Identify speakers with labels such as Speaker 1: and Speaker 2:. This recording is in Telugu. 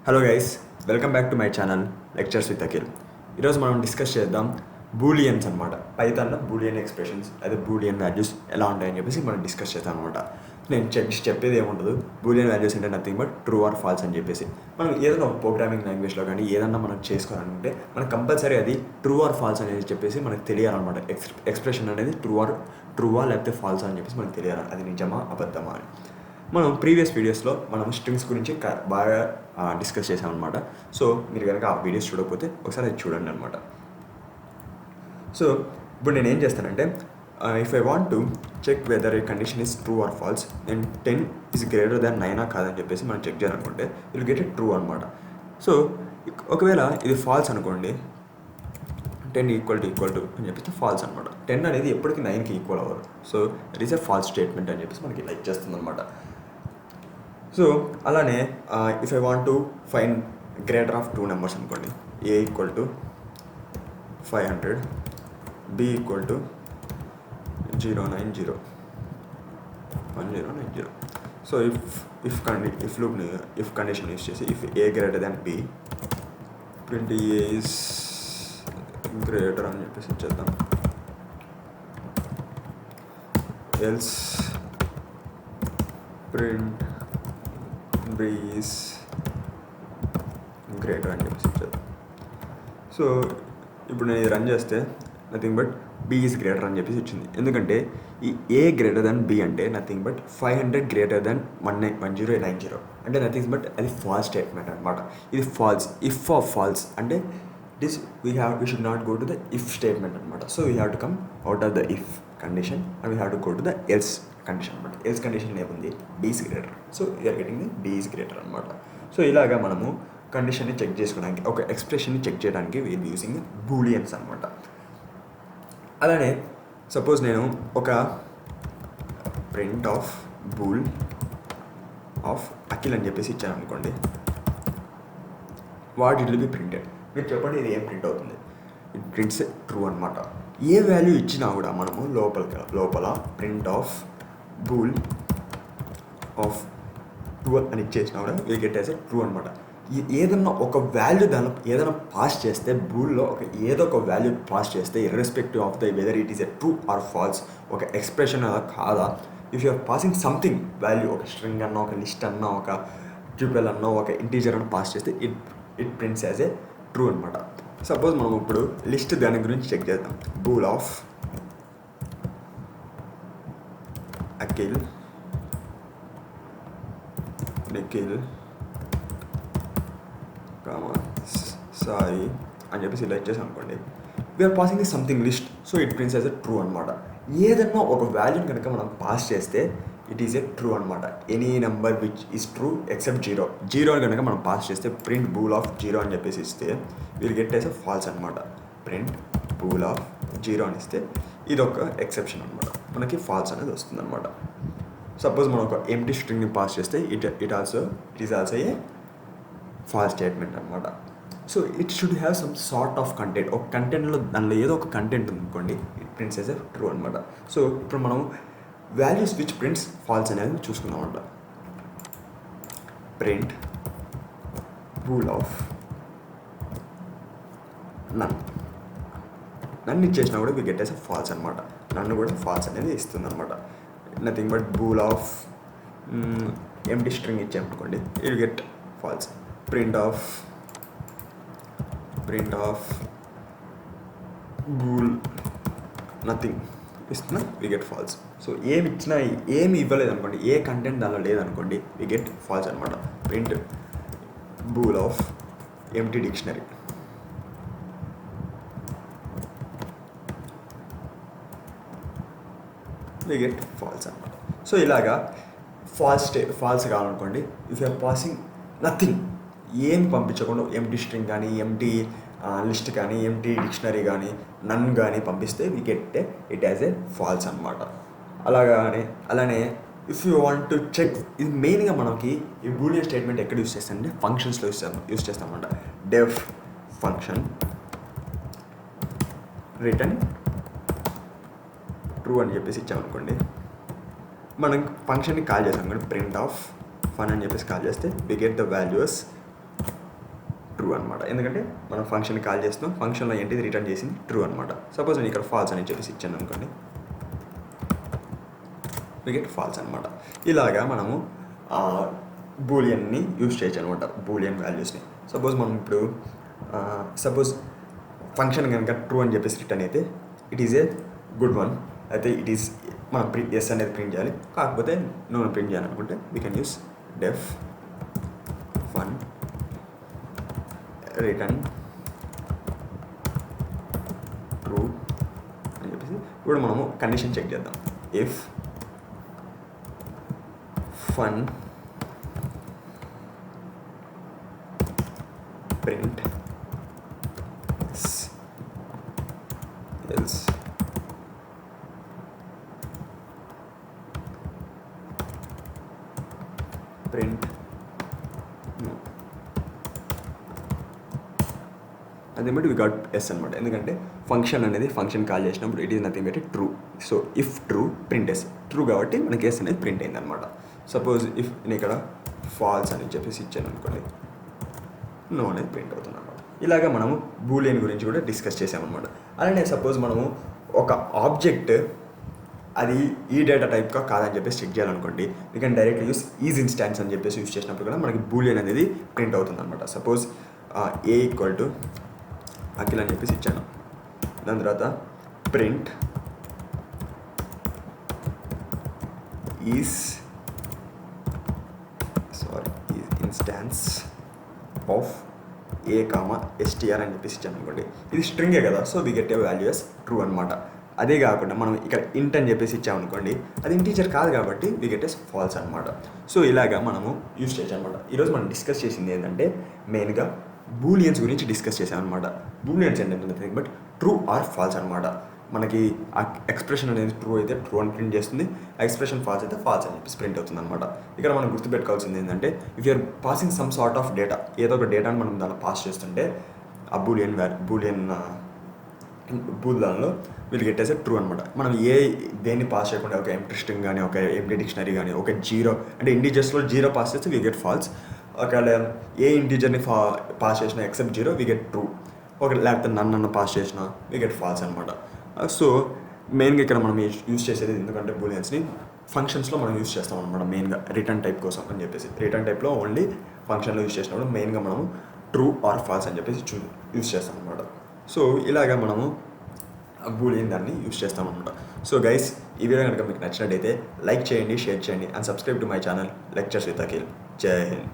Speaker 1: Hello guys, welcome back to my channel lectures with Akhil. ఈరోజు మనం డిస్కస్ చేద్దాం బూలియన్స్ అనమాట. పైథాన్లో బూలియన్ ఎక్స్ప్రెషన్స్ అదే బూలియన్ వాల్యూస్ ఎలా ఉంటాయని చెప్పేసి మనం డిస్కస్ చేద్దాం అనమాట. నేను చెప్పేది ఏముండదు. బూలియన్ వాల్యూస్ అంటే nothing but true or false అని చెప్పేసి మనం ఏదైనా ఒక ప్రోగ్రామింగ్ లాంగ్వేజ్లో కానీ ఏదన్నా మనం చేసుకోవాలనుకుంటే మనకు కంపల్సరీ అది ట్రూ ఆర్ ఫాల్స్ అనేది చెప్పేసి మనకు తెలియాలన్నమాట. ఎక్స్ప్రెషన్ అనేది ట్రూవా లేకపోతే ఫాల్స్ అని చెప్పేసి మనకు తెలియాలి, అది నిజమా అబద్ధమా అని. మనం ప్రీవియస్ వీడియోస్లో మనం స్ట్రింగ్స్ గురించి బాగా డిస్కస్ చేసామన్నమాట. సో మీరు కనుక ఆ వీడియోస్ చూడకపోతే ఒకసారి అది చూడండి అనమాట. సో ఇప్పుడు నేను ఏం చేస్తానంటే, if I want to check whether a condition is true or false, నేను 10 ఈజ్ గ్రేటర్ దాన్ 9 కాదని చెప్పేసి మనం చెక్ చేయాలనుకుంటే విల్ గెట్ ఇట్ ట్రూ అనమాట. సో ఒకవేళ ఇది ఫాల్స్ అనుకోండి, 10 ఈక్వల్ టు అని చెప్పేసి ఫాల్స్ అనమాట. 10 అనేది ఎప్పటికీ 9కి ఈక్వల్ అవ్వదు. So it is a false statement అని చెప్పేసి మనకి లైక్ చేస్తుంది అనమాట. సో అలానే if I want to find greater of 2 numbers అనుకోండి, A equal to 500, B equal to 090, 1090. So if condition use చేసి if A greater than B, print A is greater అని చెప్పేసి ఇచ్చేద్దాం. Else print B is greater అని చెప్పేసి ఇచ్చేద్దాం. సో ఇప్పుడు నేను ఇది రన్ చేస్తే nothing but B is greater అని చెప్పేసి ఇచ్చింది. ఎందుకంటే ఈ ఏ గ్రేటర్ దాన్ బి అంటే నథింగ్ బట్ 500 గ్రేటర్ దాన్ 1090 అంటే నథింగ్ బట్ అది ఫాల్స్ స్టేట్మెంట్ అనమాట. ఇది ఫాల్స్. ఇఫ్ ఆఫ్ ఫాల్స్ అంటే this we should not go to the if statement అనమాట. So we have to come out of the if condition and we have to go to the else condition అనమాట. else condition ఏముంది, b is greater. So we are getting the b is greater అనమాట. సో ఇలాగా మనము కండిషన్ని చెక్ చేసుకోవడానికి, ఒక ఎక్స్ప్రెషన్ని చెక్ చేయడానికి we are using booleans అనమాట. అలానే సపోజ్ నేను ఒక print of bool of Akhil అని చెప్పేసి ఇచ్చాను అనుకోండి, what it will be printed. మీరు చెప్పండి ఇది ఏం ప్రింట్ అవుతుంది? ఇట్ ప్రింట్స్ ట్రూ అనమాట. ఏ వాల్యూ ఇచ్చినా కూడా మనము లోపల ప్రింట్ ఆఫ్ బూల్ ఆఫ్ 12 అని ఇచ్చేసినా కూడా will get as a true అనమాట. ఏదన్నా ఒక వాల్యూ దానిలో ఏదైనా పాస్ చేస్తే, బూల్లో ఏదో ఒక వాల్యూ పాస్ చేస్తే irrespective of the whether it is a true or false, ఒక ఎక్స్ప్రెషన్ అలా కాదా, if you are passing something value, ఒక స్ట్రింగ్ అన్నా, ఒక లిస్ట్ అన్నా, ఒక ట్యూబెల్ అన్నా, ఒక ఇంటీజర్ అన్న పాస్ చేస్తే it prints as a true అనమాట. సపోజ్ మనం ఇప్పుడు లిస్ట్ దాని గురించి చెక్ చేద్దాం. బూల్ ఆఫ్ అఖిల్, నిఖిల్, సాయి అని చెప్పేసి ఇలా ఇచ్చేసాం అనుకోండి, we are passing the something list. So it prints as a true అనమాట. ఏదన్నా ఒక వాల్యూని కనుక మనం పాస్ చేస్తే ఇట్ ఈస్ ఏ ట్రూ అనమాట. Any number which is true except 0 అని కనుక మనం పాస్ చేస్తే ప్రింట్ బూల్ ఆఫ్ 0 అని చెప్పేసి ఇస్తే will get as a false అనమాట. ప్రింట్ బూల్ ఆఫ్ 0 అని ఇస్తే ఇది ఒక ఎక్సెప్షన్ అనమాట, మనకి ఫాల్స్ అనేది వస్తుంది అనమాట. సపోజ్ మనం ఒక ఎంప్టీ స్ట్రింగ్ని పాస్ చేస్తే it is also a false statement అనమాట. So it should have some sort of content. ఒక కంటెంట్లో దానిలో ఏదో ఒక కంటెంట్ ఉంది అనుకోండి, it prints as a true అనమాట. సో ఇప్పుడు మనం వాల్యూస్ విచ్ ప్రింట్స్ ఫాల్స్ అనేది చూసుకుందామంట. ప్రింట్ బూల్ ఆఫ్ నన్ను ఇచ్చేసినా కూడా we get as a false అనమాట. నన్ను కూడా ఫాల్స్ అనేది ఇస్తుంది అనమాట. Nothing but bool of empty string ఇచ్చామనుకోండి, it get false. Print of bool nothing ఇస్తున్నా వి గెట్ ఫాల్స్. సో ఏమి ఇచ్చినా, ఏమి ఇవ్వలేదు అనుకోండి, ఏ కంటెంట్ దానిలో లేదనుకోండి, వి గెట్ ఫాల్స్ అనమాట. Print bool of empty dictionary, we get false అనమాట. సో ఇలాగా ఫాల్స్ కావాలనుకోండి, ఇఫ్ యూఆర్ పాసింగ్ నథింగ్, ఏం పంపించకుండా ఎంప్టీ స్ట్రింగ్ కానీ, ఎంప్టీ లిస్ట్ కానీ, ఎంప్టీ డిక్షనరీ కానీ, నన్ కానీ పంపిస్తే we get it as a false అనమాట. అలానే if you want to check, ఇది మెయిన్గా మనకి ఈ బూలియన్ స్టేట్మెంట్ ఎక్కడ యూస్ చేస్తామంటే ఫంక్షన్స్లో యూస్ చేస్తామన్నమాట. డెఫ్ ఫంక్షన్ రిటర్న్ ట్రూ అని చెప్పేసి ఇచ్చామనుకోండి, మనం ఫంక్షన్ని కాల్ చేసాం కానీ ప్రింట్ ఆఫ్ ఫన్ అని చెప్పేసి కాల్ చేస్తే we get the values true అనమాట. ఎందుకంటే మనం ఫంక్షన్ కాల్ చేస్తున్నాం, ఫంక్షన్లో ఏంటిది రిటర్న్ చేసింది ట్రూ అనమాట. సపోజ్ నేను ఇక్కడ ఫాల్స్ అని చెప్పేసి ఇచ్చాను అనుకోండి, వి గెట్ ఫాల్స్ అనమాట. ఇలాగా మనము బూలియన్ని యూజ్ చేయొచ్చు అనమాట, బూలియన్ వాల్యూస్ని. సపోజ్ మనం ఇప్పుడు సపోజ్ ఫంక్షన్ కనుక ట్రూ అని చెప్పేసి రిటర్న్ అయితే it is a good one. అయితే ఇట్ ఈస్ మనం ప్రింట్ ఎస్ అనేది ప్రింట్ చేయాలి. కాకపోతే నో ప్రింట్ చేయాలనుకుంటే we can use def fun return true అని చెప్పేసి ఇప్పుడు మనము కండిషన్ చెక్ చేద్దాం. If fun print else print no, అదే బట్టి వి గాట్ ఎస్ అనమాట. ఎందుకంటే ఫంక్షన్ అనేది ఫంక్షన్ కాల్ చేసినప్పుడు it is nothing but true. So if true print yes, true కాబట్టి మనకి ఎస్ అనేది ప్రింట్ అయింది అనమాట. సపోజ్ ఇఫ్ నేను ఇక్కడ ఫాల్స్ అని చెప్పేసి ఇచ్చాను అనుకోండి, నో అనేది ప్రింట్ అవుతుంది అనమాట. ఇలాగ మనము బూలియన్ గురించి కూడా డిస్కస్ చేసామన్నమాట. అలానే సపోజ్ మనము ఒక ఆబ్జెక్ట్ అది ఈ డేటా టైప్గా కాదని చెప్పేసి చెక్ చేయాలనుకోండి, we can direct use is instance అని చెప్పేసి యూస్ చేసినప్పుడు కూడా మనకి బూలియన్ అనేది ప్రింట్ అవుతుంది అనమాట. Suppose a equal to Akhil అని చెప్పేసి ఇచ్చాను, దాని తర్వాత print is instance of a comma STR అని చెప్పేసి ఇచ్చాను అనుకోండి, ఇది స్ట్రింగే కదా, so we get a values true అనమాట. అదే కాకుండా మనం ఇక్కడ ఇంట్ అని చెప్పేసి ఇచ్చామనుకోండి, అది ఇంటీజర్ కాదు కాబట్టి వి గెట్ ఎస్ ఫాల్స్ అనమాట. సో ఇలాగా మనము యూస్ చేయొచ్చు అనమాట. ఈరోజు మనం డిస్కస్ చేసింది ఏంటంటే మెయిన్గా బూలియన్స్ గురించి డిస్కస్ చేసామన్నమాట. బూలియన్స్ ఏంటంటే బట్ ట్రూ ఆర్ ఫాల్స్ అనమాట. మనకి ఆ ఎక్స్ప్రెషన్ అనేది ట్రూ అయితే ట్రూ అని ప్రింట్ చేస్తుంది, ఆ ఎక్స్ప్రెషన్ ఫాల్స్ అయితే ఫాల్స్ అని చెప్పేసి ప్రింట్ అవుతుంది అనమాట. ఇక్కడ మనం గుర్తుపెట్టుకోవాల్సింది ఏంటంటే if you're passing some sort of data, ఏదో ఒక డేటాని మనం దాన్ని పాస్ చేస్తుంటే ఆ బూలియన్ దానిలో వీళ్ళు గెట్టేసే ట్రూ అనమాట. మనం దేన్ని పాస్ చేయకుండా ఒక ఎంప్టీ స్ట్రింగ్ కానీ ఒక ఎంప్టీ డిక్షనరీ కానీ ఒక జీరో అంటే ఇంటీజర్స్లో జీరో పాస్ చేస్తే వీ గెట్ ఫాల్స్. ఒకవేళ ఏ ఇంటీజర్ని పాస్ చేసినా except zero we get true. ఒక లేకపోతే నన్ను పాస్ చేసినా వీ గెట్ ఫాల్స్ అనమాట. సో మెయిన్గా ఇక్కడ మనం యూస్ చేసేది ఎందుకంటే బూలియన్స్ని ఫంక్షన్స్లో మనం యూస్ చేస్తాం అనమాట, మెయిన్గా రిటర్న్ టైప్ కోసం అని చెప్పేసి. రిటర్న్ టైప్లో ఓన్లీ ఫంక్షన్లో యూస్ చేసినప్పుడు మెయిన్గా మనము ట్రూ ఆర్ ఫాల్స్ అని చెప్పేసి యూస్ చేస్తాం అనమాట. సో ఇలాగా మనము బూలియన్ దాన్ని యూస్ చేస్తాం అనమాట. సో గైస్, ఈ వీడియో కనుక మీకు నచ్చినట్టయితే లైక్ చేయండి, షేర్ చేయండి and subscribe to my channel lectures with Akhil. జై హింద్.